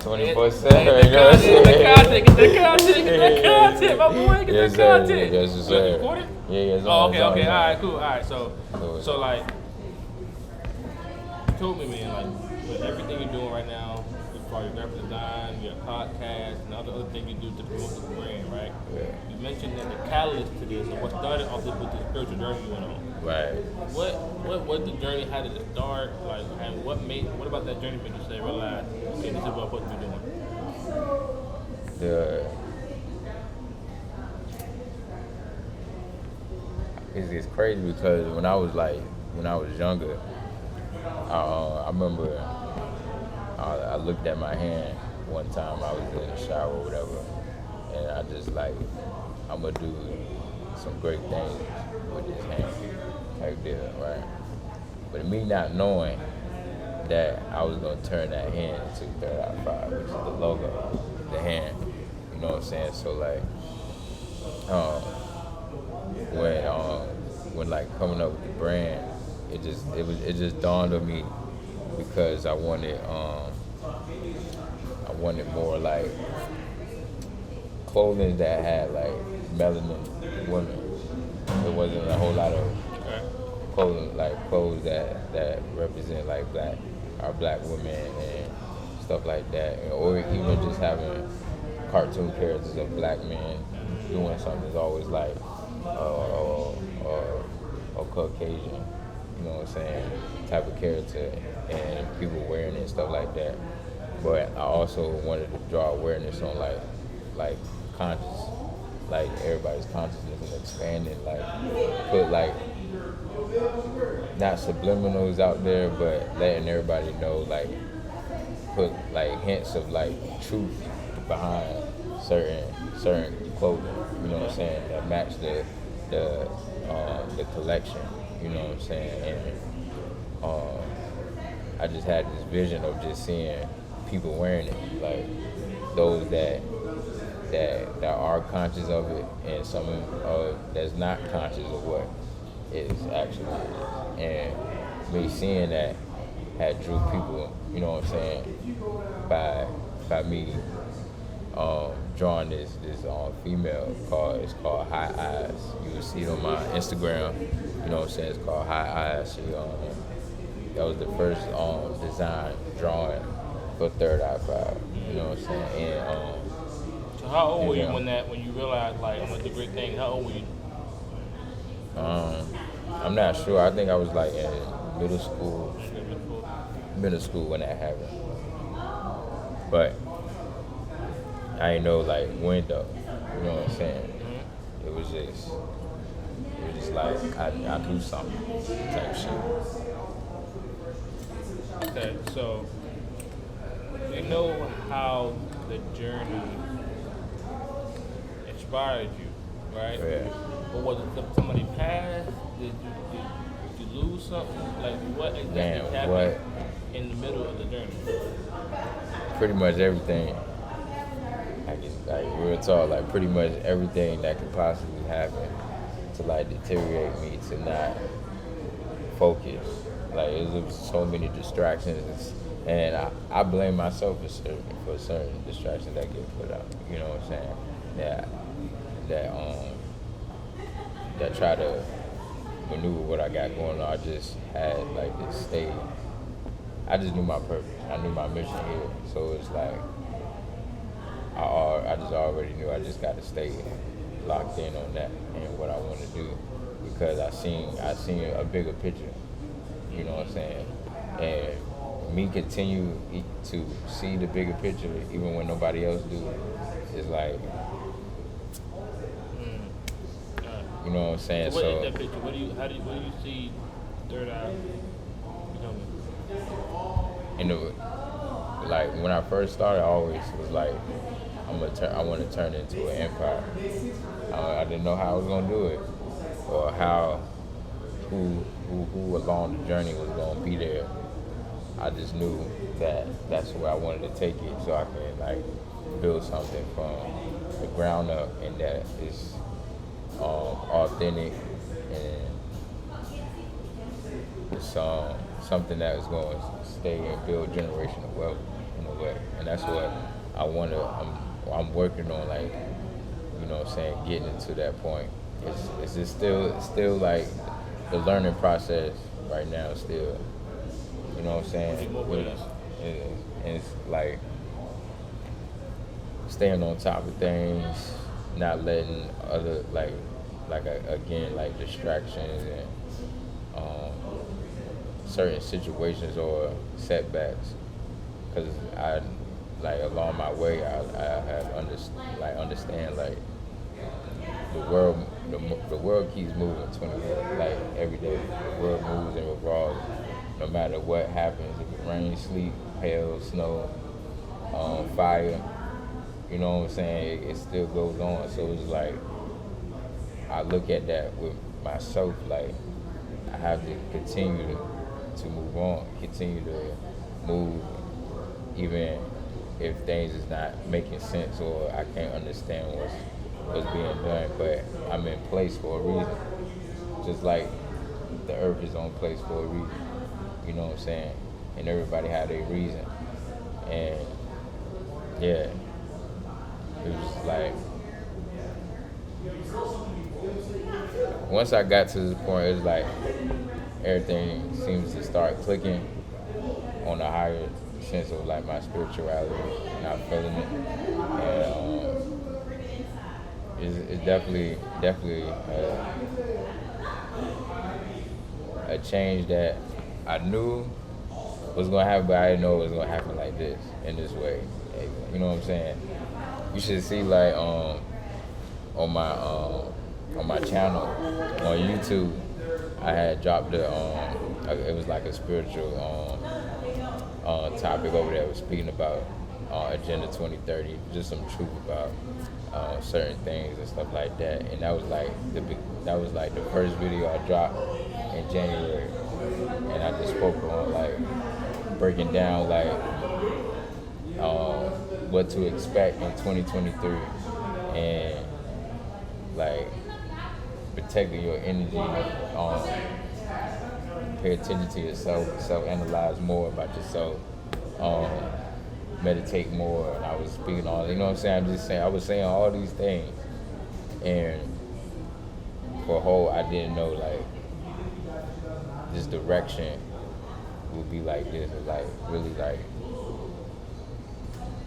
24/7. You know what I'm saying? Get that content, my boy. Get that content. Yes, So sir. it's recorded? Yeah, it's Oh, on. okay. All right, cool. All right, so like, you told me, man, like, with everything you're doing right now, as far as graphic design, your podcast, and all the other things you do to promote the brand, right? Yeah. You mentioned that the catalyst to this, and what started off this with the spiritual journey you went on. Right. What was the journey? How did it start? Like, and what about that journey made you say, realize, okay, this is what I'm supposed to be doing? It's crazy because when I was younger, I remember I looked at my hand one time. I was in the shower or whatever, and I just like, I'm gonna do some great things with this hand type deal, right? But me not knowing that I was gonna turn that hand into RK-5, which is the logo, the hand. You know what I'm saying? So like, when like coming up with the brand, it just dawned on me because I wanted more like clothing that had like melanin women. There wasn't a whole lot of clothes that represent like black women and stuff like that, or even just having cartoon characters of black men doing something is always like a Caucasian, you know what I'm saying, type of character, and people wearing it and stuff like that. But I also wanted to draw awareness on like conscious, like everybody's consciousness and expanding, like put like not subliminals out there, but letting everybody know, like put like hints of like truth behind certain clothing, you know what I'm saying, that match the collection, you know what I'm saying, and I just had this vision of just seeing people wearing it, like those that are conscious of it, and some that's not conscious of what it actually is. And me seeing that had drew people, you know what I'm saying, by me drawing this female it's called High Eyes. You will see it on my Instagram, you know what I'm saying, it's called High Eyes. She, that was the first design drawing for RK-5, you know what I'm saying. And so how old were you when you realized, like, I'm gonna do great things? How old were you? I'm not sure. I think I was like in middle school when that happened. But I didn't know like when though. You know what I'm saying? Mm-hmm. It was just like I do something type shit. Okay, so you know how the journey inspired you, right? Yeah. But was it somebody passed? Did you lose something? Like what exactly happened in the middle of the journey? Pretty much everything. Like real talk, like pretty much everything that could possibly happen to like deteriorate me, to not focus. Like it was so many distractions, and I blame myself for certain distractions that get put out. You know what I'm saying? That try to maneuver what I got going on. I just had like this state. I just knew my purpose. I knew my mission here. So it's like I just already knew I just got to stay locked in on that and what I want to do, because I seen a bigger picture. You know what I'm saying? And me continue to see the bigger picture even when nobody else do is like, you know what I'm saying? So what is that picture? What do you see Third Eye becoming? Like when I first started, I always was like, I want to turn it into an empire. I didn't know how I was gonna do it, or who along the journey was gonna be there. I just knew that that's where I wanted to take it, so I can like build something from the ground up, and that is authentic, and it's something that is going to stay and build generational wealth in a way, and that's what I want to. I'm working on, like, you know what I'm saying, getting into that point. It's just still like the learning process right now still. You know what I'm saying? Need more ways. And it's like staying on top of things, not letting other again, like distractions and um, certain situations or setbacks. Because I, like, along my way, I have understand, like, the world the world keeps moving 24, like, every day. The world moves and revolves no matter what happens. If it rains, sleet, hail, snow, fire, you know what I'm saying, it still goes on. So it's like I look at that with myself, like, I have to continue to move on, continue to move, even if things is not making sense or I can't understand what's being done. But I'm in place for a reason. Just like the earth is on place for a reason. You know what I'm saying? And everybody had a reason. And yeah, it was like once I got to this point, it was like everything seems to start clicking on a higher sense of, like, my spirituality, not feeling it. And it's definitely a change that I knew was gonna happen, but I didn't know it was gonna happen like this, in this way. You know what I'm saying? You should see, like, on my channel on YouTube, I had dropped it was like a spiritual topic over there. I was speaking about Agenda 2030, just some truth about certain things and stuff like that. And that was like the first video I dropped in January, and I just spoke on, like, breaking down, like, what to expect in 2023, and, like, protecting your energy, pay attention to yourself, self-analyze more about yourself, meditate more. And I was speaking on, you know what I'm saying? I was saying all these things, and for a whole, I didn't know, like, this direction would be like this, and, like, really, like,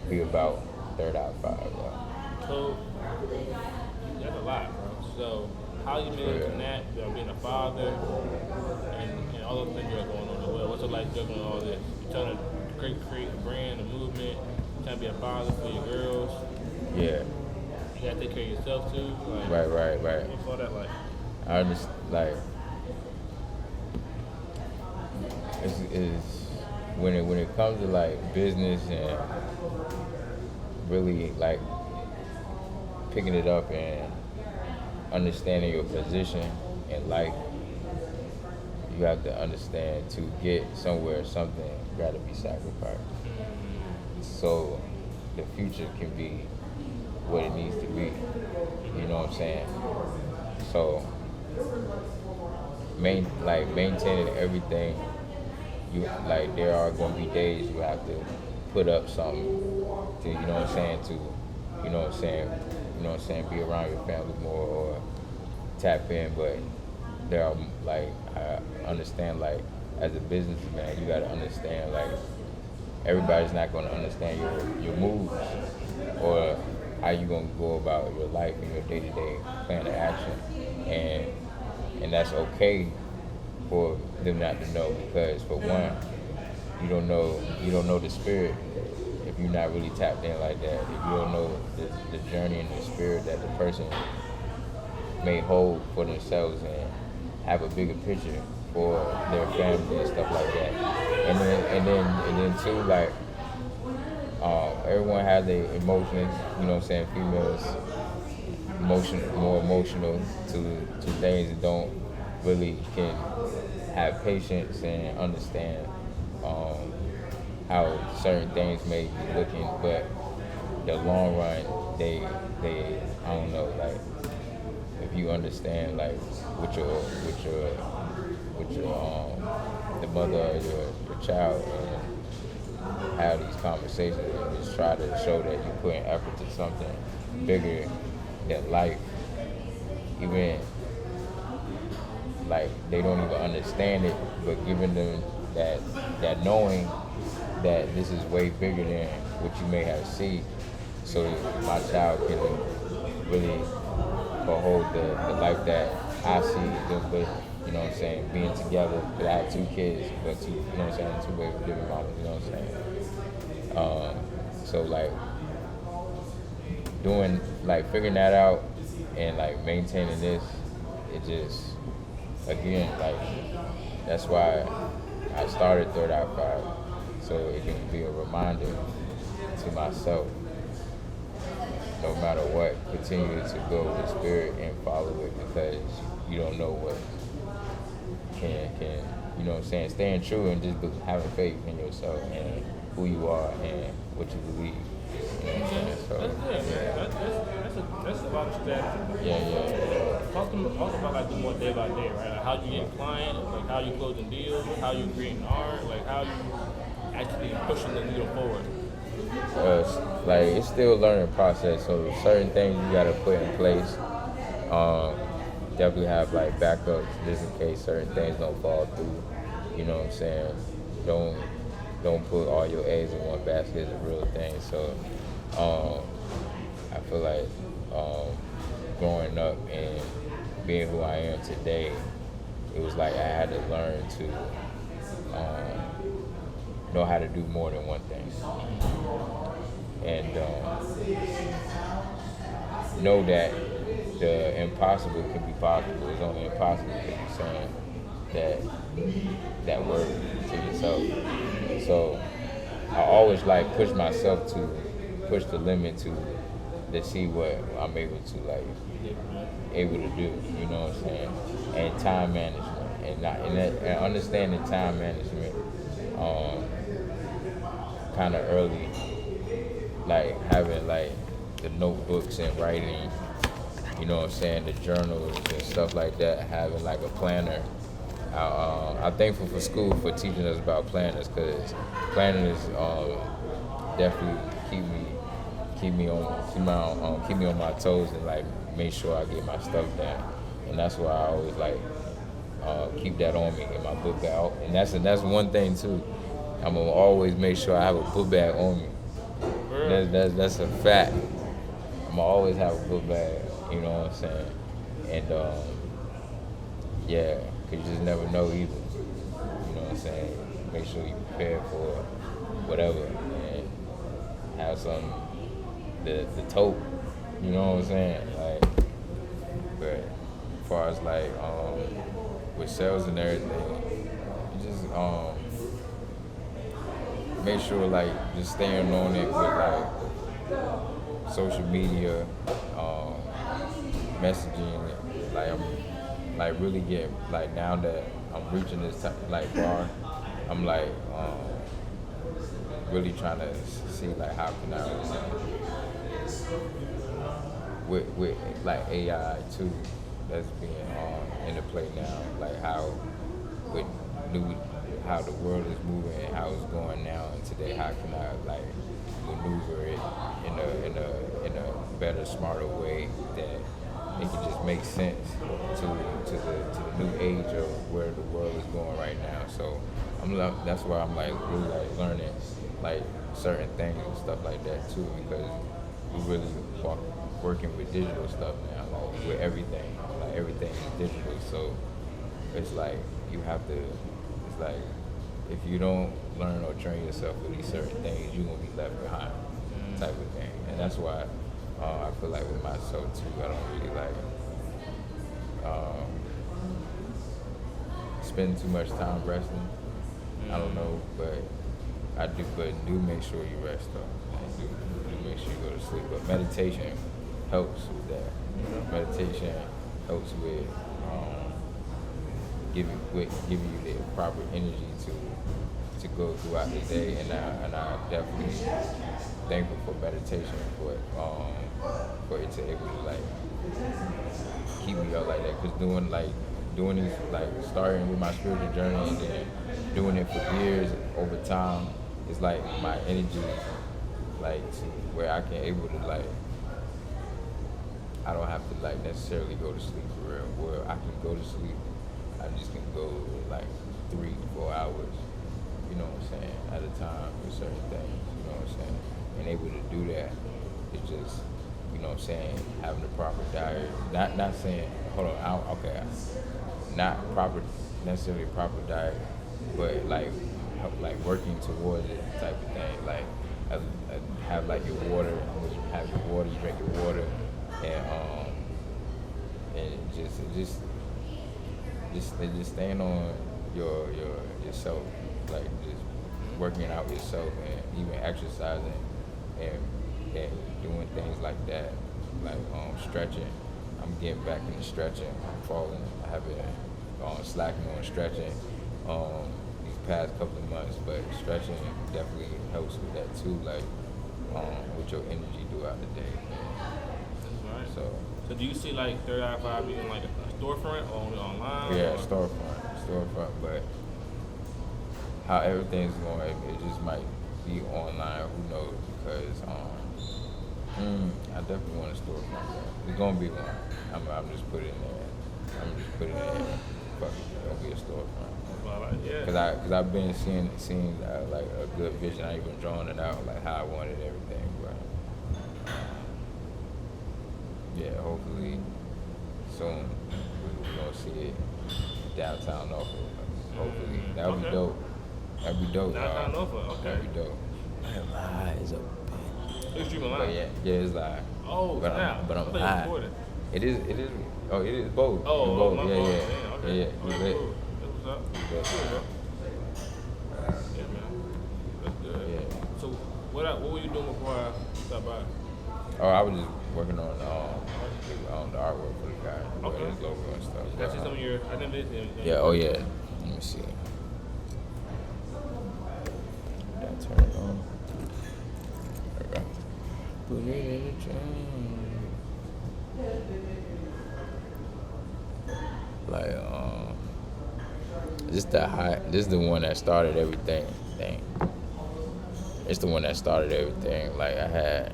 be about third eye 5, bro. So that's a lot, bro. So how you managing that, being a father, and all those things that are going on as well? What's it like juggling all this? You're trying to create a brand, a movement, trying to be a father for your girls. Yeah. You gotta take care of yourself too. Like, Right. what's all that like? I just, like, it's when it comes to, like, business and really, like, picking it up and understanding your position in life, you have to understand, to get somewhere, something got to be sacrificed. So the future can be what it needs to be. You know what I'm saying? So maintaining everything, like, there are going to be days you have to put up something to, you know what I'm saying, be around your family more or tap in. But there are, like, I understand, like, as a businessman, you got to understand, like, everybody's not going to understand your moves or how you going to go about your life and your day-to-day plan of action. And that's okay for them not to know, because, for one, you don't know the spirit if you're not really tapped in like that. If you don't know the journey and the spirit that the person may hold for themselves and have a bigger picture for their family and stuff like that. And then too, like, everyone has their emotions, you know what I'm saying? Females more emotional to things, and don't really can have patience and understand how certain things may be looking, but the long run, they I don't know, like, if you understand, like, with your the mother of your child, and have these conversations and just try to show that you're putting effort to something bigger than life, even like they don't even understand it, but giving them that knowing that this is way bigger than what you may have seen, so my child can really behold the life that I see them with, you know what I'm saying, being together. 'Cause I have two kids, but two, you know what I'm saying, two baby living mamas, you know what I'm saying. So like doing like figuring that out and like maintaining this, it just again like that's why I started Third Eye 5, so it can be a reminder to myself, no matter what, continue to go with spirit and follow it, because you don't know what can you know what I'm saying, staying true and just having faith in yourself and who you are and what you believe. You know what I'm saying? So That's good, man. That's a lot of strategy. yeah. Talk about like the more day by day, right? Like how you get clients, like how you closing deals, how you creating art, like how you actually pushing the needle forward. Like it's still a learning process, so certain things you gotta put in place. Definitely have like backups just in case certain things don't fall through. You know what I'm saying? Don't put all your eggs in one basket is a real thing. So I feel like growing up and being who I am today, it was like I had to learn to know how to do more than one thing, and know that the impossible can be possible. It's only impossible if you're saying that word to yourself. So I always like push myself to push the limit to see what I'm able to do. You know what I'm saying? And time management and understanding time management kind of early, like having like the notebooks and writing, you know what I'm saying, the journals and stuff like that, having like a planner. I'm thankful for school for teaching us about planners, because planners definitely keep me on my toes and like make sure I get my stuff done. And that's why I always like keep that on me in my book bag. And that's one thing too. I'm gonna always make sure I have a book bag on me. That's a fact. I'm gonna always have a book bag. You know what I'm saying? And yeah, 'cause you just never know either. You know what I'm saying? Make sure you prepare for whatever and have some the tote. You know what I'm saying? Like, but as far as like with sales and everything, you just make sure like just staying on it with like social media, messaging. Like I'm like really getting like now that I'm reaching this like bar, I'm like really trying to see like how can I with like AI too, that's being in the play now, like how with how the world is moving and how it's going now and today, how can I like maneuver it in a better, smarter way that it can just make sense to the new age of where the world is going right now. So that's why I'm like really like learning like certain things and stuff like that too, because we really working with digital stuff now, like with everything. Like everything is digital, so it's like you have to. It's like if you don't learn or train yourself with these certain things, you're gonna be left behind, type of thing. And that's why I feel like with myself too, I don't really like spend too much time resting. I don't know, but I do. But do make sure you rest though. And do make sure you go to sleep. But meditation helps with that. Meditation helps with giving you the proper energy to go throughout the day, and I definitely thankful for meditation for it to able to like keep me up like that. Cause doing these like starting with my spiritual journey and then doing it for years over time, it's like my energy, like to where I can able to like, I don't have to like necessarily go to sleep for real. Where I can go to sleep, I just can go like 3 to 4 hours, you know what I'm saying, at a time for certain things, you know what I'm saying. And able to do that, it's just, you know what I'm saying, having the proper diet. Not saying, hold on, okay, not proper, necessarily proper diet, but like working towards it type of thing. Like have like your water, have your water, you drink your water, and just staying on yourself, like just working out yourself and even exercising and doing things like that, like stretching. I'm getting back into stretching. I haven't slacking on stretching these past couple of months, but stretching definitely helps with that too, like with your energy throughout the day. Right. So do you see like Third Eye 5 being like a storefront or only online? yeah, or? storefront, but how everything's going, it just might be online. Who knows? Because I definitely want a storefront. It's gonna be one. I'm just putting it there. I'm just putting it there. Fuck it, it's gonna be a storefront. Well, yeah. Cause I've been seeing like a good vision. I even drawn it out like how I wanted everything, but yeah, hopefully soon we're gonna see it downtown Norfolk. Hopefully that would be dope. That'd be dope. Downtown Norfolk, okay. That'd be dope. Man, live is a bitch. It's streaming live. But yeah, it's live. Oh, but snap. I'm I thought you live. recorded. It is. Oh, it is both. Oh, It's both. my Yeah, fault. yeah, Okay. yeah. Okay, Lit. cool. That's what's up. Lit. Cool, bro. Yeah, man. That's good. Yeah. So, what were you doing before I stopped by? Oh, I was just working on the artwork for the guy, Okay. his logo and stuff. Can I see some of your? I never did see anything. Yeah. Oh yeah. Let me see. That turn it on. Okay. Put it in the chain. Like this is the one that started everything. Dang. It's the one that started everything. Like I had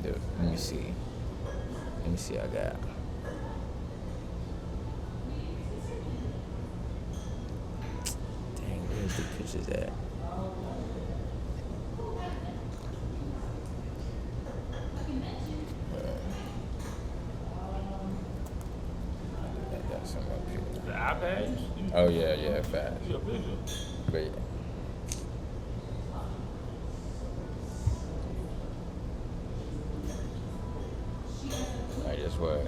let me see I got dang, where's the pictures at? I got some up here. The iPad? Oh yeah, fast. You official. But yeah. Like that's what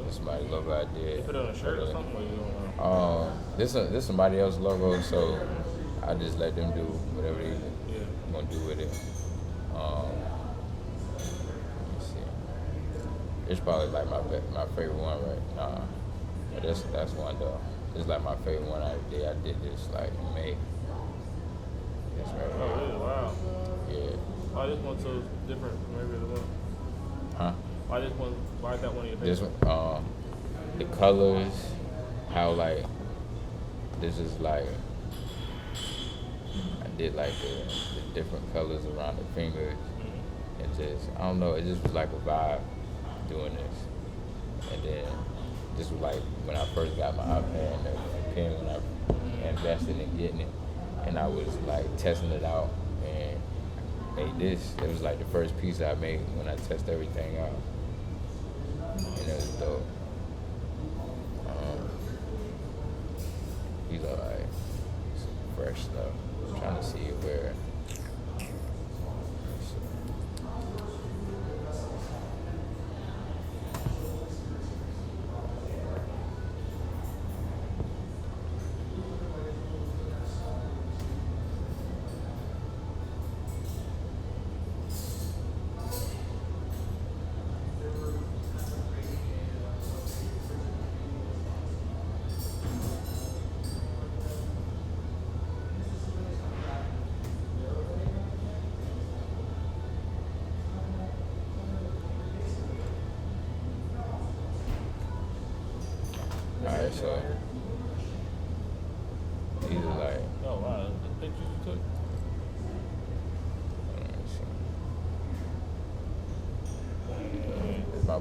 this somebody logo I did. You put it on a shirt or something, or you don't know? This somebody else's logo, so I just let them do whatever they Yeah. gonna do with it. Let me see. It's probably like my favorite one, right? Nah, but that's one though. It's like my favorite one I did. I did this like in May. This right Oh, here. really? Wow. Yeah. Why this one so different from every other one? Huh? Why this one? Why is that one of your This favorites? one, the colors, how like this is like I did like the different colors around the fingers. Mm-hmm. And just I don't know, it just was like a vibe doing this. And then this was like when I first got my iPad and the pen when I invested in getting it, and I was like testing it out and made this. It was like the first piece I made when I tested everything out, and it was dope. These are like some fresh stuff. I'm trying to see where.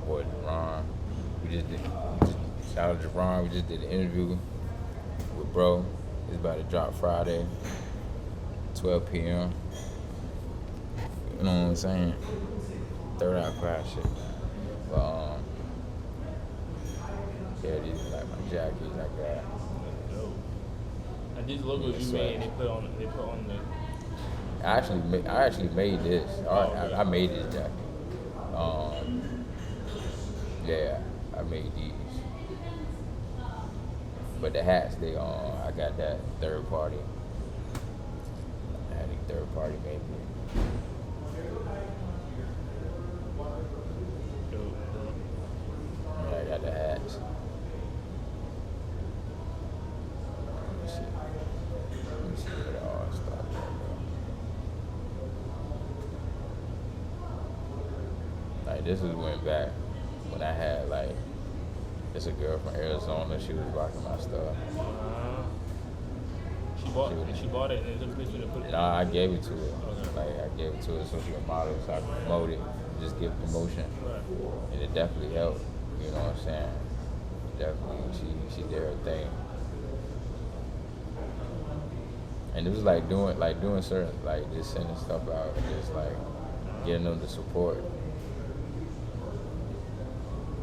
boy Jerron. Shout out to Jerron. We just did an interview with bro. It's about to drop Friday, 12 p.m. You know what I'm saying? Third Eye Crash shit. But yeah, these are like my jackets I got. That's dope. And these logos you made, they put on the. I actually made this. I made this jacket. Yeah, I made these. But the hats, I got that third party. I had a third party made me. Yeah, I got the hats. Let me see where it all started. Like this was went back when I had like, it's a girl from Arizona. She was rocking my stuff. She bought it and took a picture and put it. Nah, I gave it to her. Okay. Like I gave it to her so she could model, so I could promote it, just give promotion, Right. and it definitely helped. You know what I'm saying? Definitely, she did her thing, and it was like doing certain like just sending stuff out, just like getting them the support.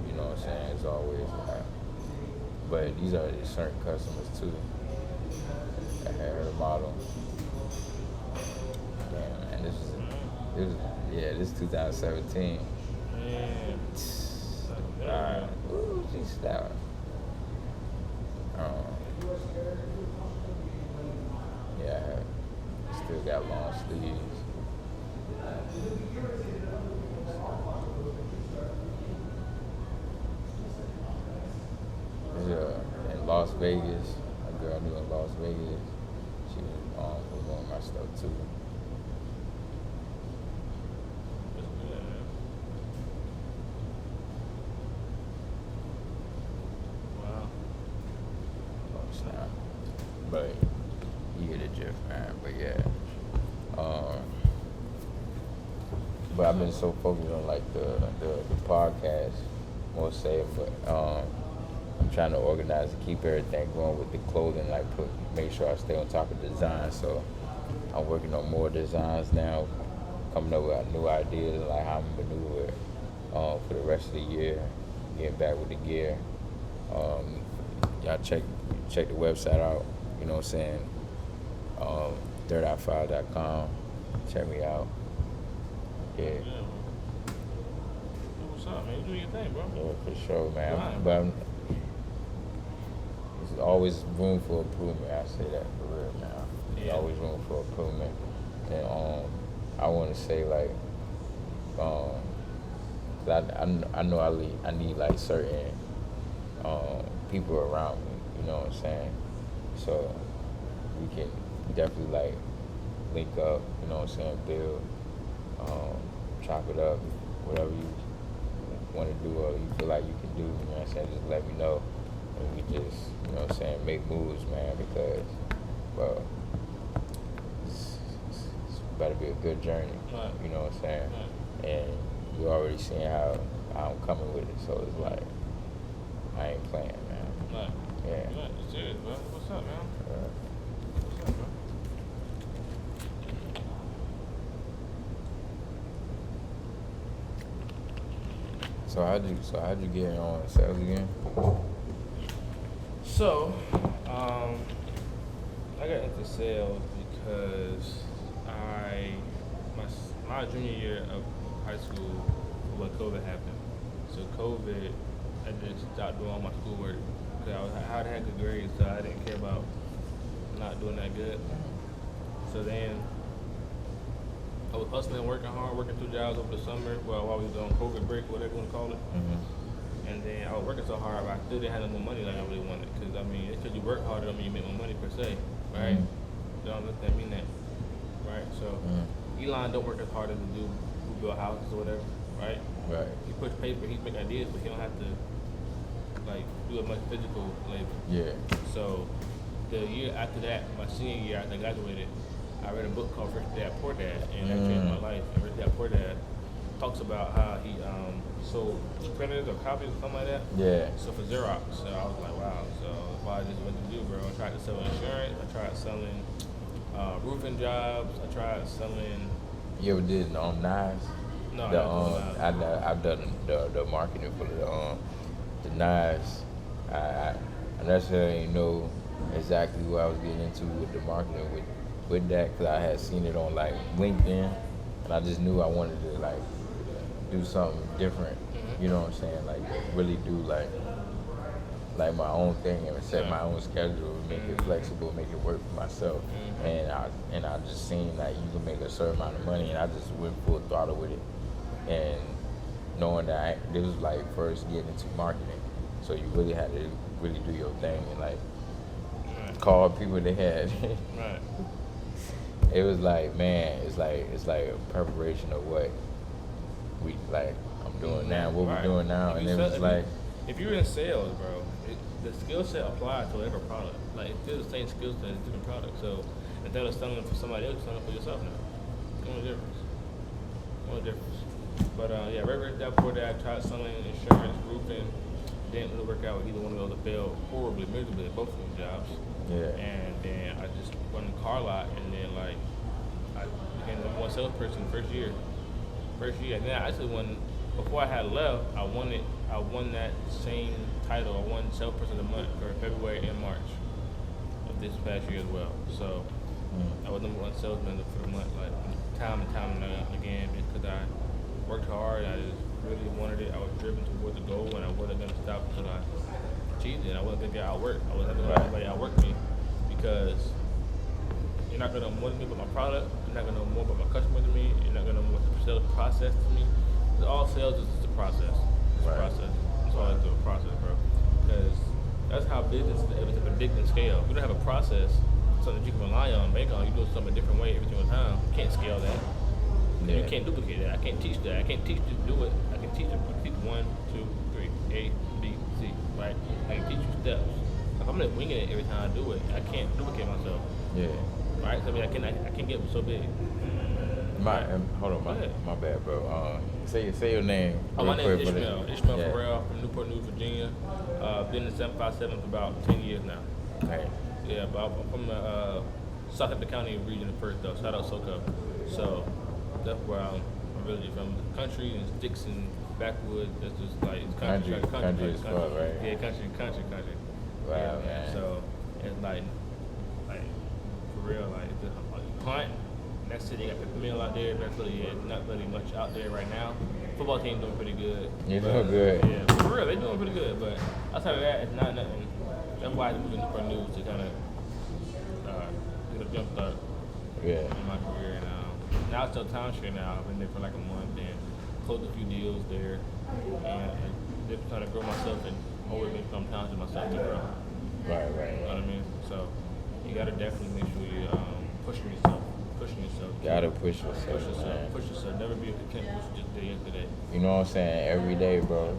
You know what I'm saying? It's always like, but these are just certain customers too. I had her model. Damn, man, this is 2017. Man. Alright. Ooh, she slapped. Yeah, I still got long sleeves. In Las Vegas, a girl I knew in Las Vegas, she was promoting my stuff too. That's good, man. Wow. Oh, snap. But you get the drift, man. But yeah. But I've been so focused on like the podcast, more say, but I'm trying to organize and keep everything going with the clothing, like make sure I stay on top of design. So I'm working on more designs now, coming up with new ideas, like how I'm gonna maneuver for the rest of the year, getting back with the gear. Y'all check the website out, you know what I'm saying? thirdeye5.com. Check me out. Yeah. Yeah, man. What's up, man? You doing your thing, bro. Yeah, for sure, man. Fine. But there's always room for improvement. I say that for real now. There's Yeah. always room for improvement. And I want to say like, 'cause I know I need like certain people around me. You know what I'm saying? So we can definitely like link up. You know what I'm saying? Build, chop it up, whatever you want to do or you feel like you can do. You know what I'm saying? Just let me know, and we just, you know what I'm saying, make moves, man. Because, well, it's about to be a good journey. Right. You know what I'm saying? Right. And you already seen how I'm coming with it, so it's like I ain't playing, man. Right. Yeah. Right. You serious, bro? What's up, man? Uh, What's up, bro? So how'd you get on sales again? So, I got into sales because my junior year of high school, when COVID happened. So COVID, I just stopped doing all my schoolwork because I had good grades, so I didn't care about not doing that good. So then I was hustling, working hard, working 2 jobs over the summer. Well, while we was on COVID break, whatever you want to call it. Mm-hmm. And then I was working so hard, but I still didn't have no more money like I really wanted. Because, I mean, it's because you work harder, don't mean you make more money per se, right? Mm-hmm. Don't let that mean that, right? So, Elon don't work as hard as the dude who built houses or whatever, right? Right. He push paper, he make ideas, but he don't have to, like, do as much physical labor. Yeah. So, the year after that, my senior year after I graduated, I read a book called Rich Dad Poor Dad, and that changed my life. And Rich Dad Poor Dad talks about how he sold printers or copies or something like that. Yeah. So for Xerox, so I was like, wow. So that's why I just went to do, bro. I tried to sell insurance. I tried selling roofing jobs. I tried selling. You ever did knives? No, I've done the marketing for the knives. I necessarily didn't know exactly what I was getting into with the marketing with that, because I had seen it on like LinkedIn, and I just knew I wanted to like do something different. You know what I'm saying? Like really do like my own thing and set my own schedule, make it flexible, make it work for myself. And I just seen that you can make a certain amount of money, and I just went full throttle with it. And knowing that this was like first getting into marketing, so you really had to really do your thing and like call people they had. Right. It was like, man, it's like a preparation of what we like. I'm doing now, what we're doing now, and it was like, if you're in sales, bro, the skill set applies to every product. Like it's still the same skill set, it's different product. So instead of selling for somebody else, you're selling for yourself now. No difference. No difference. But yeah, right before that, I tried selling insurance, roofing. Didn't really work out with either one of those. I failed horribly, miserably at both of those jobs. yeah, And then I just run the car lot, and then like I became the number one salesperson the first year. And then I actually won. Before I had left, I won that same title. I won salesperson of the month for February and March of this past year as well. So I was number one salesman for the month, like time and time again, because I worked hard. I just really wanted it. I was driven towards the goal, and I wasn't going to stop until I achieved it. I wasn't going to get outworked. I wasn't going to let anybody outwork me, because you're not going to know more than me about my product. You're not going to know more about my customer than me. You're not going to know what the sales process to me. All sales is just a process. It's a process. That's all I do, a process, bro. Because that's how business is able to predict and scale. If you don't have a process, something that you can rely on, bank on, you do something a different way every single time. You can't scale that. Yeah. You can't duplicate that. I can't teach that. I can't teach you to do it. I can teach you 1, 2, 3, A, B, C, right? I can teach you steps. If I'm just winging it every time I do it, I can't duplicate myself. yeah. Right? So, I mean, I can't get so big. Hold on, my bad, bro. Say your name. My name is Ishmael. Ishmael yeah. Farrell from Newport News, Virginia. Been in 757 for about 10 years now. Okay. Yeah, but I'm from the Southampton County region first, though. Shout out SoCo. So that's where I'm originally from. The country and sticks and backwoods. That's just like it's country as well, right? Yeah, country. Wow, yeah, man. So it's like for real, like the client. Next city, got the mill out there. That's really not really much out there right now. Football team doing pretty good. You're doing good. Yeah, for real, they doing pretty good. But outside of that, it's not nothing. That's why I moved into Newport News to kind of get a jump start in my career. And now it's still township now. I've been there for like a month and closed a few deals there, and just trying to grow myself and always become township myself to grow. Right. You know what I mean? So you gotta definitely make sure you pushing yourself. Gotta push yourself. Push yourself. Never be content with just day after day. You know what I'm saying? Every day, bro.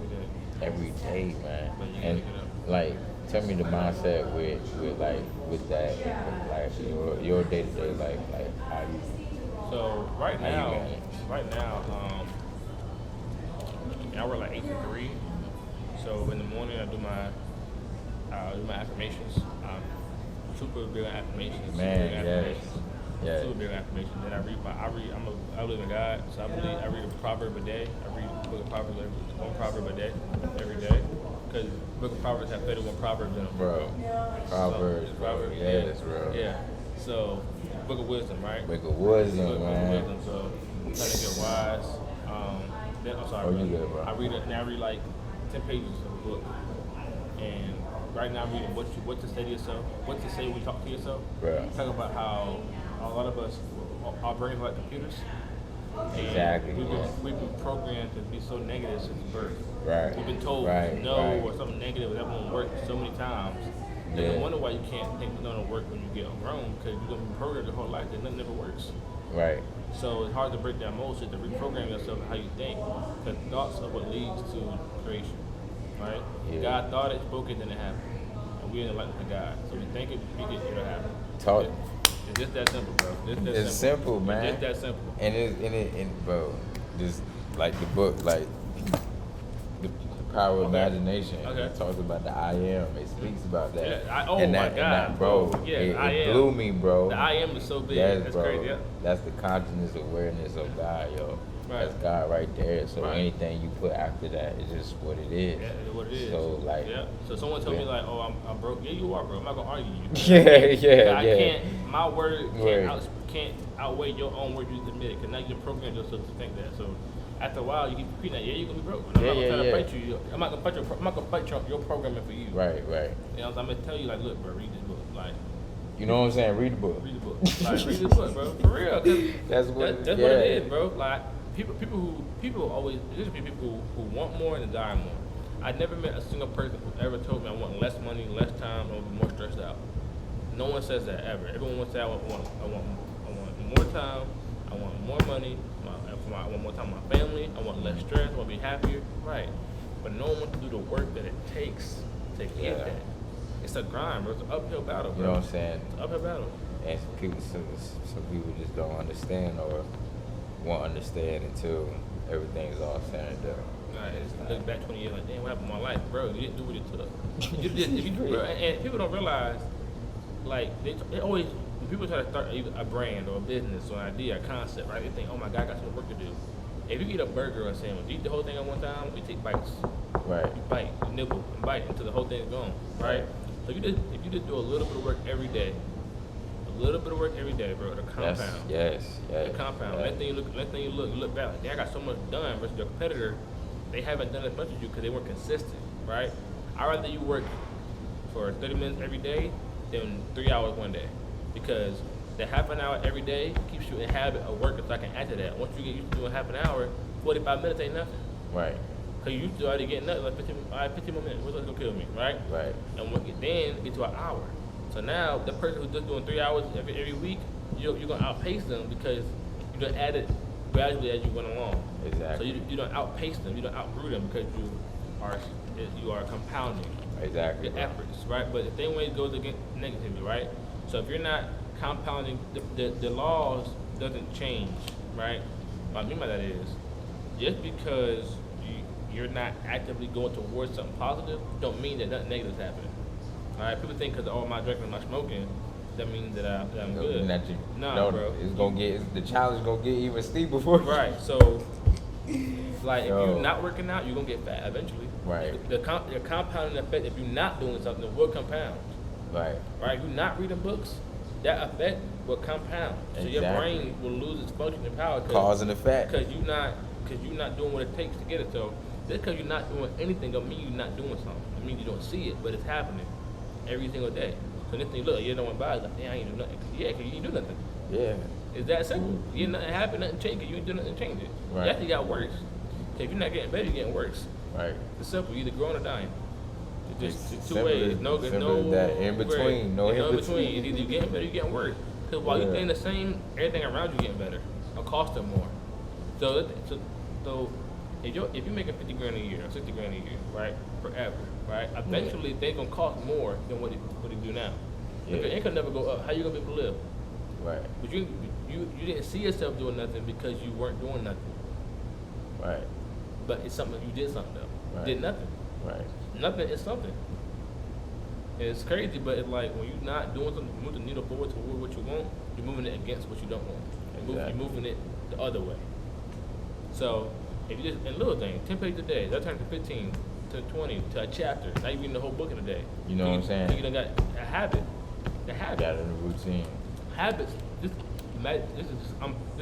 Every day. Man. But you And gotta get up. like, tell me the mindset with that, like your day to day, like how you. So right now, I work like 8 to 3. So in the morning I do my affirmations. Super big on affirmations. Man, yes. Yeah. Super big on affirmations. Then I believe in God, so I read a proverb a day. I read a book of Proverbs, one proverb a day, every day. Because book of Proverbs have 31 proverbs in them. Bro, Proverbs, yeah, that's real. Yeah. So, book of wisdom, right? Book of wisdom, man. Book of wisdom. So, I'm trying to get wise. Then I'm sorry. Oh, you good, bro? I read like 10 pages of a book, and right now I'm reading what to say to yourself, what to say when you talk to yourself. Right. Talking about how a lot of us, our brains are like computers. Exactly. We've been programmed to be so negative since birth. Right. We've been told no or something negative that won't work so many times. Yeah. No wonder why you can't think it's gonna work when you get grown, because you're gonna be programmed your whole life that nothing ever works. Right. So it's hard to break down most shit, to reprogram yourself and how you think. Because thoughts are what leads to creation. Right? Yeah. God thought it, spoke it, then it happened. And we're in the likeness of God. So we think it, speak it, it'll happen. Talk. It's just that simple, bro. It's simple, man. It's just that simple. And bro, just like the book, like the power of imagination. Okay. It talks about the I am. It speaks about that. Yeah, and my that, God, and that, bro. Yeah, It blew me, bro. The I am is so big. Yes, That's bro. crazy. Yeah. That's the consciousness, awareness of God, yo. Right. That's God right there. So Right. anything you put after that is just what it is. Yeah, it's what it is. So like, yeah. So someone told me like, oh, I'm broke. Yeah, you are, bro. I'm not gonna argue you. yeah. I can't. My word can't outweigh your own word you admitted. Cause now you programmed yourself to think that. So after a while, you keep repeating that. Yeah, you're gonna be broke. I'm not gonna try to fight you. I'm not gonna fight your programming for you. Right. You know, I'm gonna tell you like, look, bro, read this book. Like, you know what I'm saying? Read the book. Read the book. Like, read the book, bro. For real. That's what what it is, bro. Like, people always, there's people who want more and desire more. I never met a single person who ever told me I want less money, less time, or be more stressed out. No one says that ever. Everyone wants to say I want more time, I want more money, I want more time with my family, I want less stress, I want to be happier. Right. But no one wants to do the work that it takes to get that. It's a grind, bro. It's an uphill battle, bro. You know what I'm saying? It's an uphill battle. And some people just don't understand or won't understand until everything's all said and done. Right. Look back 20 years like, damn, what happened to my life? Bro, you didn't do what it took. You did, bro. And people don't realize, like, they always, when people try to start a brand or a business or an idea, a concept, right? They think, oh my God, I got some work to do. If you eat a burger or a sandwich, you eat the whole thing at one time, you take bites. Right. You bite, you nibble, and bite until the whole thing's gone, right? So if you just do a little bit of work every day, bro, the compound. Yes. The compound. Yes. Next thing you look back, like, I got so much done versus your competitor, they haven't done as much as you because they weren't consistent, right? I'd rather you work for 30 minutes every day than 3 hours one day. Because the half an hour every day keeps you in habit of working, so I can add to that. Once you get used to doing half an hour, 45 minutes ain't nothing. Right. Because you used to already getting nothing, like 15 more minutes, what's gonna kill me, right? Right. And then get to an hour. So now, the person who's just doing 3 hours every week, you're going to outpace them because you done added gradually as you went along. Exactly. So you don't outpace them, you don't outgrew them because you are compounding Exactly. your efforts, right? But the same way it goes against negatively, right? So if you're not compounding, the laws doesn't change, right? What I mean by that is, just because you're not actively going towards something positive, don't mean that nothing negative is happening. All right, people think because I'm not drinking, I'm not smoking, that means that I'm good. No, bro. The challenge gonna get even steeper for you. Right. So, like, if you're not working out, you're gonna get fat eventually. Right. The compounding effect, if you're not doing something, will compound. Right. Right. If you're not reading books, that effect will compound. So your brain will lose its functioning power. Cause and effect. Because you're not doing what it takes to get it. So just because you're not doing anything, don't mean you're not doing something. It means you don't see it, but it's happening every single day. So this thing, look, you don't want to buy it, like, damn, I ain't do nothing. Yeah, because you ain't do nothing. Yeah. It's that simple. You nothing happen, nothing change it. You ain't do nothing to change it. Right. You actually got worse. If you're not getting better, you're getting worse. Right. It's simple. You're either growing or dying. It's just two simple ways. as- No simple as that. In between. No in between. It's either you're getting better or you're getting worse. Because while you're doing the same, everything around you getting better. Or costing more. So if you're making 50 grand a year or 60 grand a year, right, forever, right, eventually they're gonna cost more than what they do now. If your income never go up, how you gonna be able to live? Right. But you didn't see yourself doing nothing because you weren't doing nothing. Right. But it's something you did something though. Right. You did nothing. Right. Nothing is something. And it's crazy, but it's like when you're not doing something, you move the needle forward toward what you want, you're moving it against what you don't want. You're moving it the other way. So if you just in little things, 10 pages a day, that turns to 15 to 20 to a chapter. Now you're reading the whole book in a day. You know what I'm saying? You done got a habit. The habit. Got it in a routine. Habits. This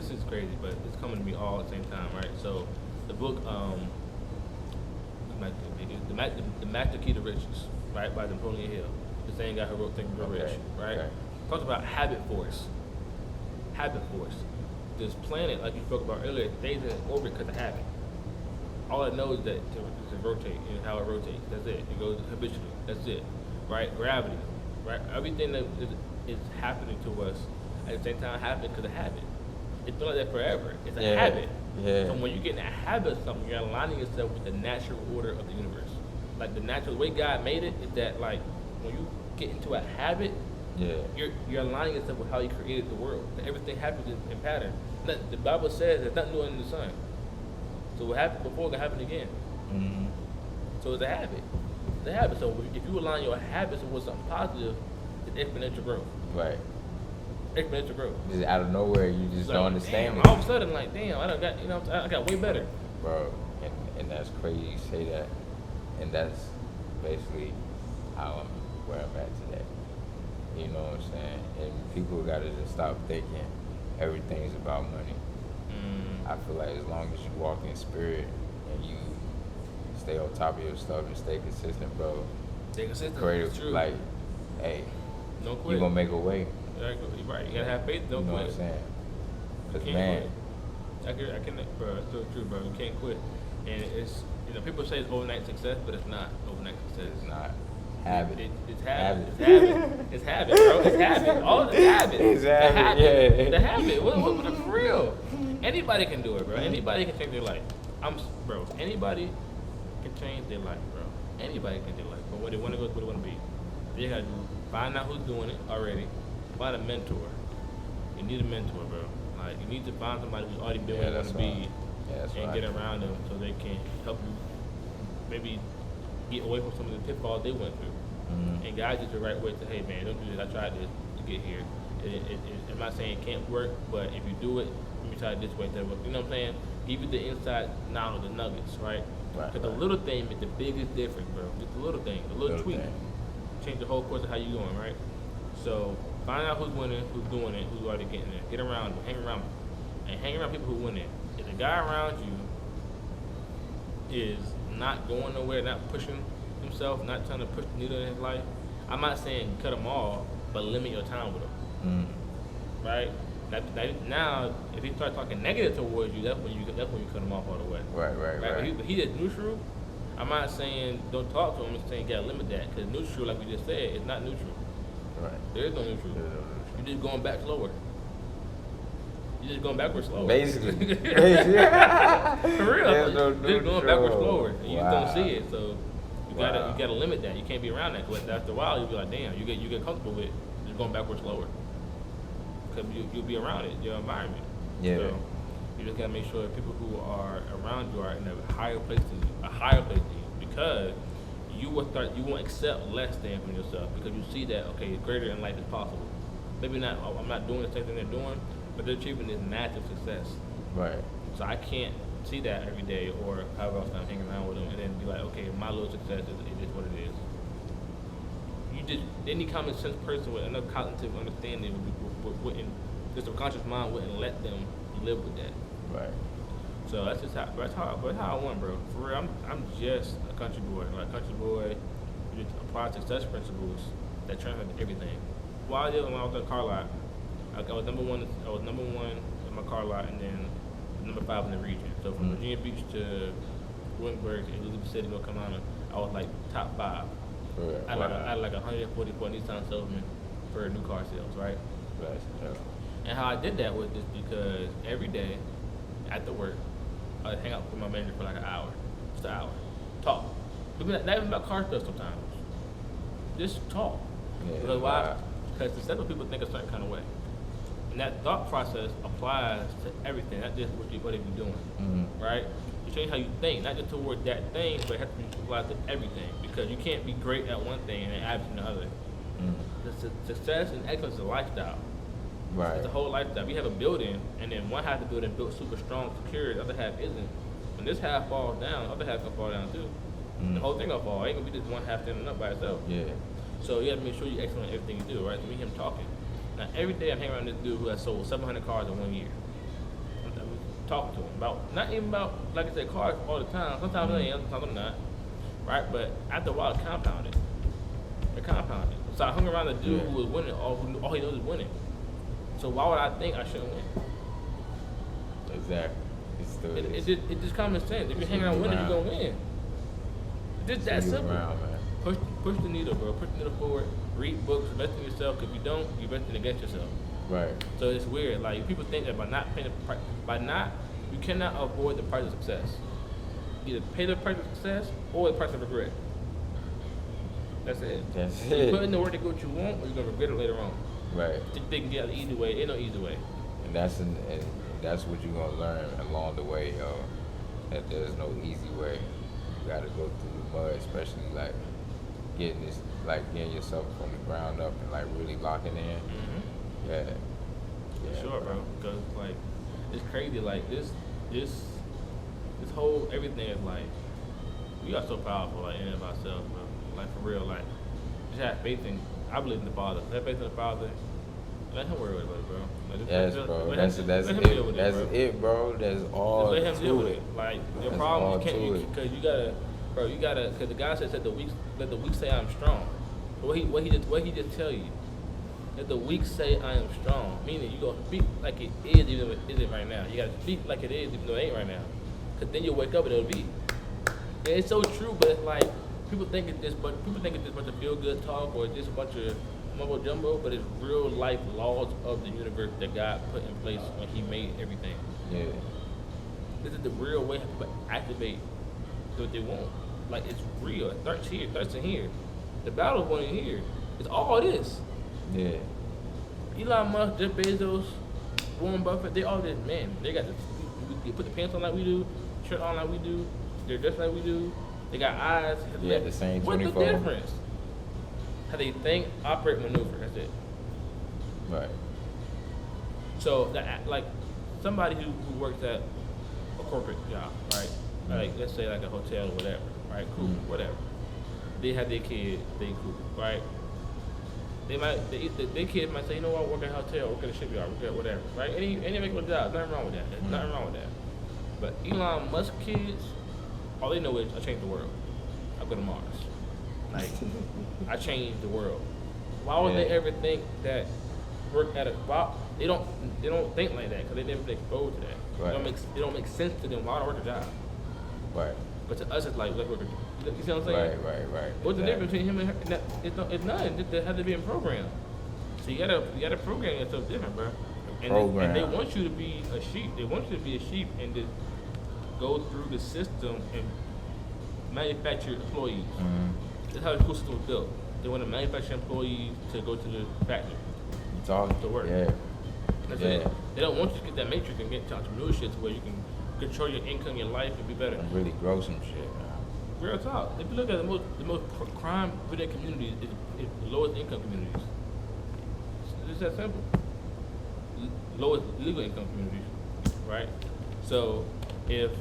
is crazy, but it's coming to me all at the same time, right? So the book, the Master Key to Riches, right, by Napoleon Hill, the same guy who wrote Think and Grow Rich, right? Okay. Talks about habit force. Habit force. This planet, like you spoke about earlier, stays in orbit because of habit. All it knows is that to rotate and how it rotates. That's it. It goes habitually. That's it, right? Gravity, right? Everything that is happening to us at the same time happens because of habit. It's been like that forever. It's a habit. Yeah. So when you get in a habit of something, you're aligning yourself with the natural order of the universe. Like the natural way God made it is that, like, when you get into a habit, you're aligning yourself with how He created the world. Everything happens in pattern. The Bible says there's nothing new under the sun. So what happened before can happen again. Mm-hmm. So it's a habit. It's a habit. So if you align your habits with something positive, it's exponential growth. Right. Exponential growth. Just out of nowhere, you just So, don't understand damn, it. all of a sudden, like, damn, I done got, I got way better. Bro, and that's crazy you say that. And that's basically how I'm where I'm at today. You know what I'm saying? And people gotta just stop thinking everything's about money. I feel like as long as you walk in spirit and you stay on top of your stuff and stay consistent, bro. Stay consistent. Creative, It's true. like, hey, Don't quit. you're gonna make a way. Right. You gotta have faith. Don't You know quit. what I'm saying? Cause Can't man, quit. I can, bro. It's so true, bro. You can't quit. And it's, people say it's overnight success, but it's not overnight success. it's not habit. It's habit. It's habit. It's habit, bro. It's habit. All it's habit. It's habit, The habit. yeah. The habit. What for real? Anybody can do it, bro. Anybody can change their life. Bro. Anybody can change their life, bro. Anybody can change their life. But where they want to go, where they want to be. You gotta find out who's doing it already. Find a mentor. You need a mentor, bro. Like, you need to find somebody who's already been where you want to be, and get around them so they can help you maybe get away from some of the pitfalls they went through, and guide you the right way. To, hey man, don't do this. I tried this to get here. I'm not saying it can't work, but if you do it, let me try it this way. That way. You know what I'm saying? Give you the inside knowledge, the nuggets, right? Because the little thing make the biggest difference, bro. Just the little thing, the little tweak, change the whole course of how you doing, right? So find out who's winning, who's doing it, who's already getting there. Get around them, hang around them, and hang around people who win it. If the guy around you is not going nowhere, not pushing himself, not trying to push the needle in his life, I'm not saying cut them all, but limit your time with them. Right? Now, if he starts talking negative towards you, that's when you cut him off all the way. Right. But he is neutral. I'm not saying don't talk to him. I'm saying you gotta limit that, because neutral, like we just said, is not neutral. Right. There is no neutral. You're just going back slower. You're just going backwards slower. Basically. For real. You're just going backwards slower. And you just don't see it. So you gotta limit that. You can't be around that. Because after a while you'll be like, damn, you get comfortable with just going backwards slower. Because you'll be around it, your environment. Yeah. So you just gotta make sure that people who are around you are in a higher place than you. Because you won't accept less than from yourself, because you see that, okay, greater in life is possible. Maybe not, I'm not doing the same thing they're doing, but they're achieving this massive success. Right. So I can't see that every day, or however else I'm hanging around with them, and then be like, okay, my little success is what it is. Any common sense person with enough cognitive understanding wouldn't, the subconscious mind wouldn't let them live with that. Right. So that's how I went, bro. For real, I'm just a country boy. Like, country boy, you just apply success principles that translate to everything. While I was in the car lot, I was number one in my car lot, and then number 5 in the region. So from Virginia Beach to Windberg and Elizabeth City, North Carolina, I was like top 5. I had like 144 Nissan salesmen for new car sales, right? And how I did that was just because every day after work, I'd hang out with my manager for like an hour, just an hour, talk. Not even about car stuff sometimes. Just talk. Yeah, Because why? Because instead of people think a certain kind of way, and that thought process applies to everything, not just what you're doing, right? You change how you think, not just toward that thing, but it has to be applied to everything, because you can't be great at one thing and then absent the other. The success and excellence is a lifestyle. Right. It's a whole lifestyle. We have a building, and then one half of the building built super strong, secure, the other half isn't. When this half falls down, the other half gonna fall down too. The whole thing gonna fall. It ain't gonna be just one half standing up by itself. Yeah. So you have to make sure you're excellent at everything you do, right? So me and him talking. Now every day I'm hanging around this dude who has sold 700 cars in 1 year. I'm talking to him about, not even about, like I said, cars all the time. Sometimes I am, sometimes I'm not, right? But after a while, it compounded. So I hung around the dude who was winning, all he knows is winning. So why would I think I shouldn't win? Exactly. It's just common sense. If you're hanging around winning, you're gonna win. It's just that simple. Around, man. Push the needle, bro. Push the needle forward. Read books. Invest in yourself. If you don't, you're investing against yourself. Right. So it's weird. Like, people think that by not paying the price, you cannot avoid the price of success. Either pay the price of success or the price of regret. That's it. You put in the work to get what you want, or you're gonna regret it later on. Right. If they can get out the easy way, ain't no easy way. And that's what you're gonna learn along the way of that there's no easy way. You gotta go through the mud, especially like getting yourself from the ground up and like really locking in. Yeah. For sure, bro. Because like it's crazy. Like this whole everything is like we are so powerful like in and of ourselves, bro. Like for real, like just have faith in. I believe in the Father. Have faith in the Father. Let him worry about it, bro. Like, Yes, bro. That's it. That's it, bro. That's all. Let him deal with it. it. Like your problem, you can't because you gotta, because the guy said let the weak say I'm strong. But what he just tell you? Let the weak say I am strong. Meaning you gonna speak like it is even if it isn't right now. You gotta speak like it is even though it ain't right now. Cause then you'll wake up and it'll be. And it's so true, but it's like people think it's just bunch of feel good talk or just a bunch of mumbo jumbo, but it's real life laws of the universe that God put in place when He made everything. Yeah. This is the real way people activate what they want. Like it's real. It starts in here. The battle's going in here. It's all this. Yeah. Elon Musk, Jeff Bezos, Warren Buffett, they all this men. They got they put the pants on like we do, shirt on like we do, they're dressed like we do. They got eyes. Yeah, the same 24. What's the difference? How they think, operate, maneuver. That's it. Right. So, like somebody who works at a corporate job, right? Like let's say like a hotel or whatever, right? Cool, whatever. They have their kids, they cool, right? Their kids might say, you know what, work at a hotel, work at a shipyard, work at whatever, right? Any regular job, nothing wrong with that. There's nothing wrong with that. But Elon Musk kids, all they know is I changed the world. I go to Mars. Like I changed the world. Why would they ever think that work at a they don't think like that because they never been exposed to that. Right. It don't make sense to them. Why would I work a job? Right. But to us, it's like let's work. You see what I'm saying? Right. What's the difference between him and her? It's none. It has to be in program. So you gotta program yourself different, bro. And they want you to be a sheep. They want you to be a sheep and just go through the system and manufacture employees. That's how the school system was built. They want to manufacture employees to go to the factory. It's all to work. Yeah. That's it. They don't want you to get that matrix and get into entrepreneurship to where you can control your income, your life, and be better. And really grow some shit, man. Real talk. If you look at the most crime-ridden communities is the lowest income communities. It's that simple. Lowest legal income communities, right? So if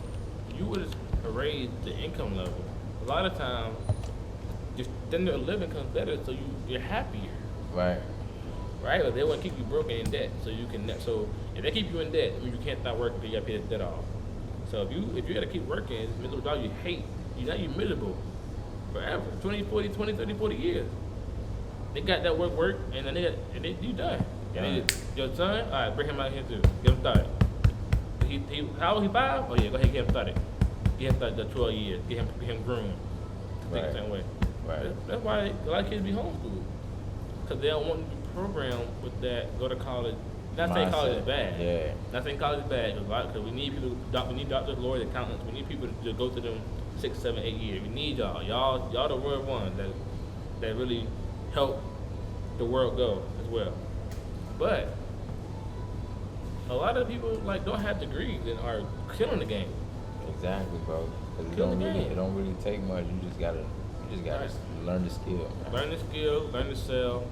you were to raise the income level, a lot of times, your standard of living comes better, so you're happier. Right. Right? But they want to keep you broke and in debt, so you can. So if they keep you in debt, I mean, you can't stop working because you got to pay the debt off. So if you got to keep working, it's a miserable job you hate. You're miserable forever. 20, 30, 40 years. They got that work, and then you done. And your son, all right, bring him out here too. Get him started. How old? He 5? Oh yeah, go ahead, get him started. Get him started the 12 years. Get him groomed. Think the same way. Right. That's why a lot of kids be homeschooled. Because they don't want to be programmed with that, go to college. Not saying college is bad. Yeah. Not saying college is bad, because we need people, we need doctors, lawyers, accountants. We need people to go to them 6, 7, 8 years. We need y'all. Y'all the real ones that really help the world go as well. But a lot of people don't have degrees and are killing the game. Exactly, bro. Because it don't really take much. You just gotta learn the skill. Learn the skill, learn to sell,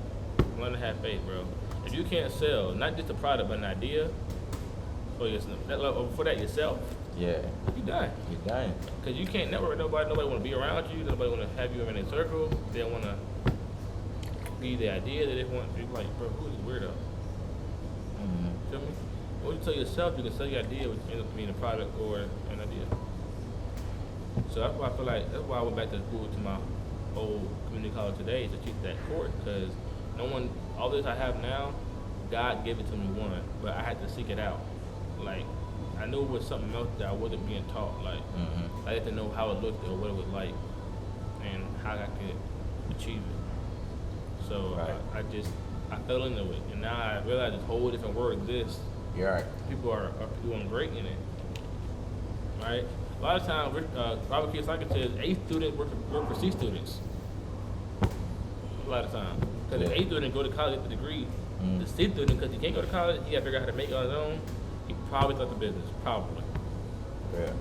learn to have faith, bro. If you can't sell, not just a product, but an idea, or before that yourself, yeah, you done. You're done. Because you can't network with nobody. Nobody want to be around you. Nobody want to have you in a circle. They don't want to be the idea that they want. You're like, bro, who is this weirdo? Feel me? When you tell yourself, you can sell your idea, which ends up being a product or an idea. So that's why I went back to school to my old community college today to teach that course, because all this I have now, God gave it to me but I had to seek it out. Like, I knew it was something else that I wasn't being taught. Like, I had to know how it looked or what it was like and how I could achieve it. So I fell into it, and now I realize this whole different world exists. You're right. People are doing great in it, right? A lot of times, Robert Kiyosaki says A students work for C students. A lot of times, because the A student go to college with a degree, the C student, because he can't go to college, he got to figure out how to make it on his own. He probably thought the business, probably. Yeah.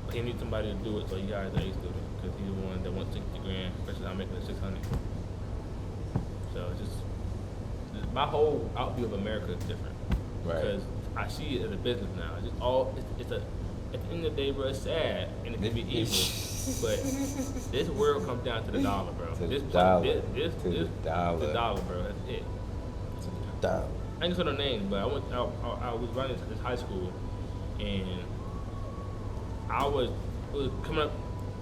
But he needs somebody to do it, so he hires an A student because he's the one that wants 60 grand versus I'm making it 600. So it's just my whole outview of America is different because I see it as a business now. It's just all it's a at the end of the day, bro, it's sad and it can be evil, but this world comes down to the dollar, bro. To this the dollar. this The dollar. the dollar, bro. That's it. To the dollar. I ain't gonna say no names, but I was running to this high school, and it was coming up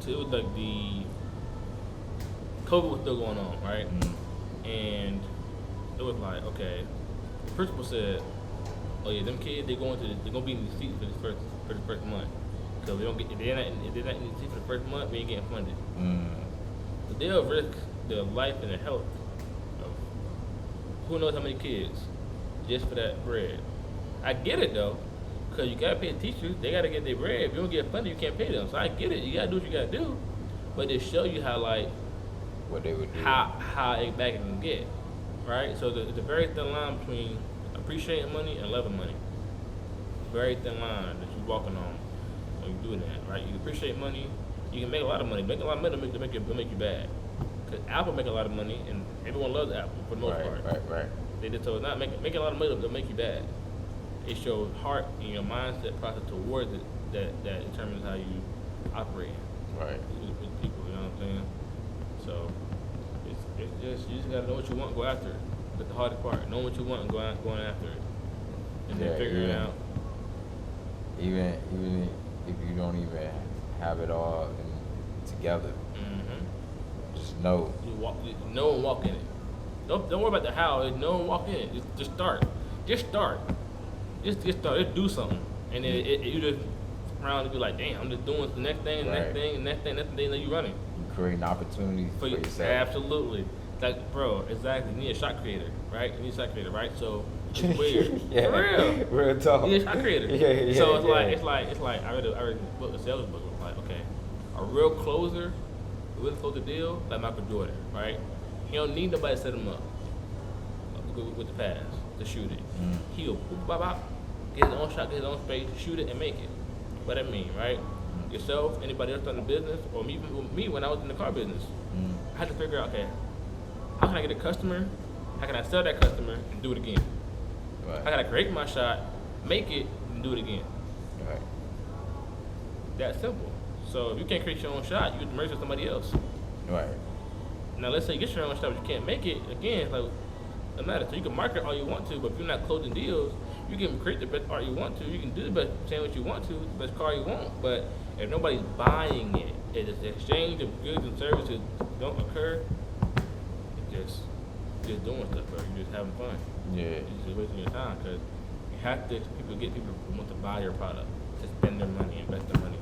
to, it was like the COVID was still going on, right? And it was like, okay, the principal said, oh yeah, them kids, they're gonna be in the seat for the first month. Cause if they're not in the seat for the first month, we ain't getting funded. But they'll risk their life and their health of who knows how many kids just for that bread. I get it though, cause you gotta pay the teachers, they gotta get their bread. If you don't get funded, you can't pay them. So I get it, you gotta do what you gotta do. But they show you how like what they would do. How bad it can get, right? So it's a very thin line between appreciating money and loving money. Very thin line that you're walking on when you're doing that, right? You appreciate money, you can make a lot of money. Make a lot of money to make you bad. Because Apple make a lot of money, and everyone loves Apple for the most part. Right. They just told not making a lot of money to make you bad. It shows heart and your mindset process towards it that determines how you operate. Right. With people, you know what I'm saying? So it's just you just gotta know what you want, go after it. That's the hardest part. Know what you want and going after it. And then figuring out. Even if you don't even have it all together, just know. Know and walk in it. Don't worry about the how. Know and walk in it. Just start. Just start. Just start. Just do something, and then you just around and be like, damn, I'm just doing the next thing, next thing, then you running. You creating opportunities for yourself. Absolutely. Like, bro, exactly. You need a shot creator, right? So it's weird. Yeah. For real. Real talk. You need a shot creator. Yeah. So it's like I read a book, a sales book. It was like, okay, a real closer, a really close the deal, like Michael Jordan, right? He don't need nobody to set him up with the pass to shoot it. He'll get his own shot, get his own space, shoot it, and make it. What that mean, right? Yourself, anybody else in the business, or me when I was in the car business, I had to figure out, okay, how can I get a customer? How can I sell that customer and do it again? Right. How can I create my shot, make it, and do it again? Right. That simple. So if you can't create your own shot, you get to merge with somebody else. Right. Now let's say you get your own shot, but you can't make it. Again, it's like, it doesn't matter. So you can market all you want to, but if you're not closing deals, you can create the best art you want to. You can do the best sandwich you want to, the best car you want. But if nobody's buying it, if the exchange of goods and services don't occur, it's just doing stuff, bro. You're just having fun. Yeah. You're just wasting your time because you have to get people who want to buy your product, to spend their money, invest their money.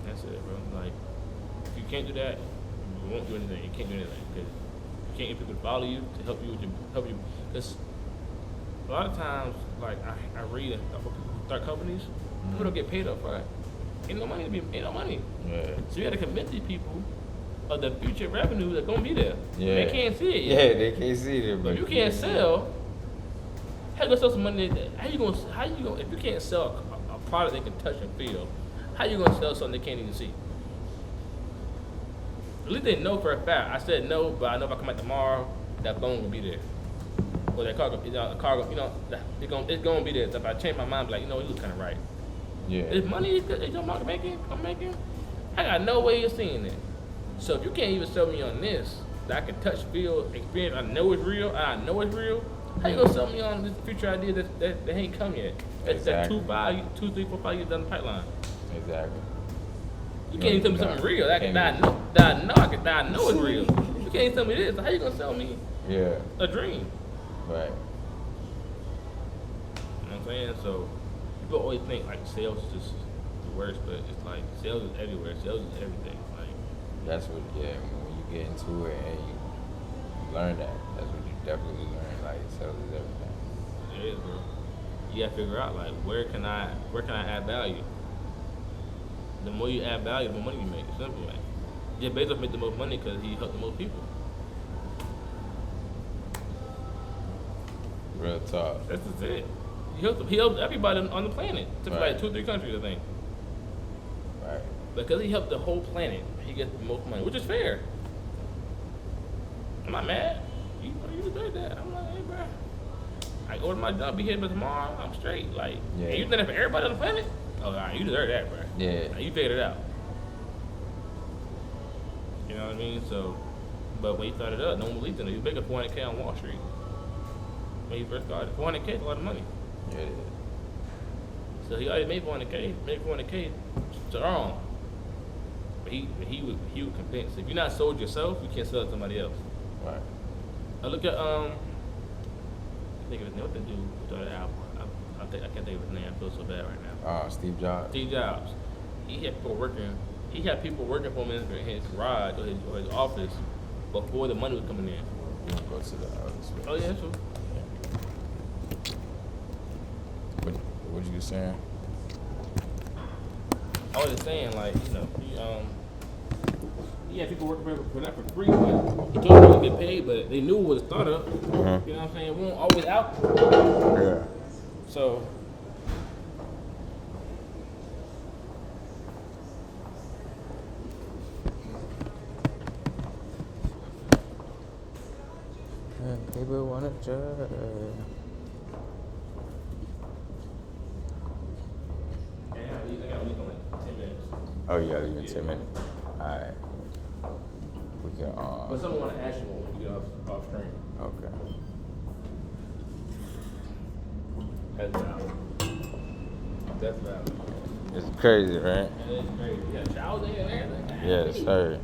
That's it, bro. Like, if you can't do that, you won't do anything. You can't do anything because you can't get people to follow you to help you. Because a lot of times, like I read stuff for people who start companies, people don't get paid up front. Ain't no money. Yeah. So you got to convince these people of the future revenue that's gonna be there. Yeah. They can't see it yet. Yeah, they can't see it. But if you can't sell, how you gonna sell some money? How you gonna if you can't sell a product they can touch and feel, how you gonna sell something they can't even see? At least they know for a fact. I said no, but I know if I come back tomorrow, that phone will be there. Or that car, it's gonna be there. So if I change my mind, like, you know, you look kind of right. Yeah. Is money I'm making? I got no way of seeing it. So if you can't even sell me on this, that I can touch, feel, experience, I know it's real, how you gonna sell me on this future idea that ain't come yet? That's Exactly. that 2, 3, 4, 5 years down the pipeline. Exactly. You can't even tell me something real that I know is real. You can't even tell me this. So how you gonna sell me a dream? Right. You know what I'm saying? So people always think like sales is just the worst, but it's like sales is everywhere. Sales is everything. Like That's what, when you get into it and you learn that, that's what you definitely learn, like, sales is everything. it is, bro. You gotta figure out like where can I add value? The more you add value, the more money you make. It's simple, man. Jeff Bezos made the most money because he helped the most people. Real talk. That's just it. He helped everybody on the planet. Except for like 2 or 3 countries, I think. because he helped the whole planet, he gets the most money, which is fair. I'm not mad. You deserve that. I'm like, hey, bro. I ordered my job, be here by tomorrow. I'm straight. Like, Yeah. and you done that for everybody on the planet? Oh, all right, you deserve that, bro. Yeah. Like, you figured it out. You know what I mean? So, but when he started up, no one believed in it. He was making $400K on Wall Street when he first started. $400K is a lot of money. Yeah, it is. So he already made 400K strong. But he was convinced. If you're not sold yourself, you can't sell it to somebody else. Right. I look at I think of his name. What the dude who started Apple? I can't think of his name. I feel so bad right now. Steve Jobs. Steve Jobs. He had people working for him in his garage or his office before the money was coming in. We'll go to the other space. Oh yeah, true. What you saying? I was just saying, like, you know, he had people working for that for free, but he told them they would get paid, but they knew it was a startup. Mm-hmm. You know what I'm saying? It won't always out. Yeah. So. People wanna judge. Oh, you gotta leave in 10 minutes. Alright. We can, But someone want to ask you when you get off screen. Okay. That's valid. That's valid. It's crazy, right? That is crazy. You got showers in here and everything. Yes, sir.